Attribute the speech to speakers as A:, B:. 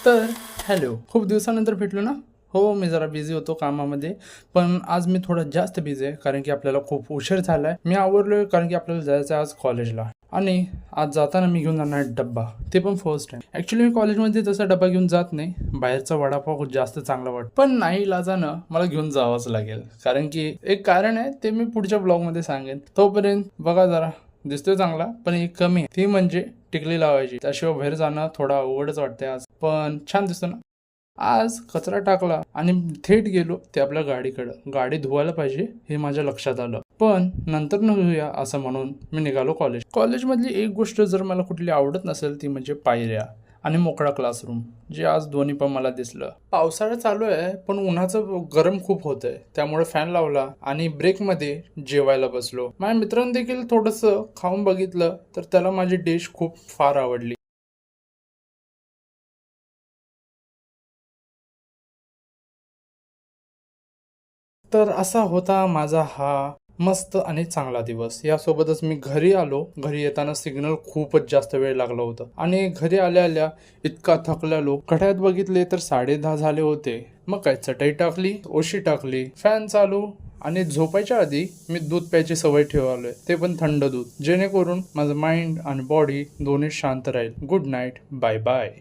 A: तर हॅलो, खूप दिवसानंतर भेटलो ना. हो, मी जरा बिझी होतो कामामध्ये. पण आज मी थोडा जास्त बिझी आहे, कारण की आपल्याला खूप उशीर झालाय. मी आवरलोय कारण की आपल्याला जायचं आहे आज कॉलेजला. आणि आज जाताना मी घेऊन जाणार आहे डब्बा, ते पण फर्स्ट टाइम. ॲक्च्युली मी कॉलेजमध्ये तसा डब्बा घेऊन जात नाही. बाहेरचा वडापाव खूप जास्त चांगला वाटतो, पण नाईलाजानं मला घेऊन जावंच लागेल. कारण की एक कारण आहे, ते मी पुढच्या ब्लॉगमध्ये सांगेन. तोपर्यंत बघा जरा, दिसतोय चांगला पण एक कमी आहे, ती म्हणजे टिकली लावायची. त्याशिवाय बाहेर जाणं थोडा अवघडच वाटतंय आज. पण छान दिसतो ना. आज कचरा टाकला आणि थेट गेलो ते आपल्या गाडीकडं. गाडी धुवायला पाहिजे हे माझ्या लक्षात आलं, पण नंतर न धुया असं म्हणून मी निघालो कॉलेजमधली एक गोष्ट जर मला कुठली आवडत नसेल ती म्हणजे पायऱ्या आणि मोकळा क्लासरूम, जे आज दोन्ही पण मला दिसलं. पावसाळा चालू आहे पण उन्हाचं गरम खूप होतंय, त्यामुळे फॅन लावला आणि ब्रेकमध्ये जेवायला बसलो. माझ्या मित्रांनी देखील थोडंसं खाऊन बघितलं तर त्याला माझी डिश खूप फार आवडली. तर असा होता माझा हा मस्त आणि चांगला दिवस. यासोबतच मी घरी आलो. घरी येताना सिग्नल खूपच जास्त वेळ लागला होता आणि घरी आल्या आल्या इतका थकलेलो. घड्याळात बघितले तर 10:30 झाले होते. मग काय, चटई टाकली, ओशी टाकली, फॅन चालू आणि झोपायच्या आधी मी दूध प्यायची सवय ठेवालोय, ते पण थंड दूध, जेणेकरून माझं माइंड आणि बॉडी दोन्ही शांत राहील. Good night, bye bye.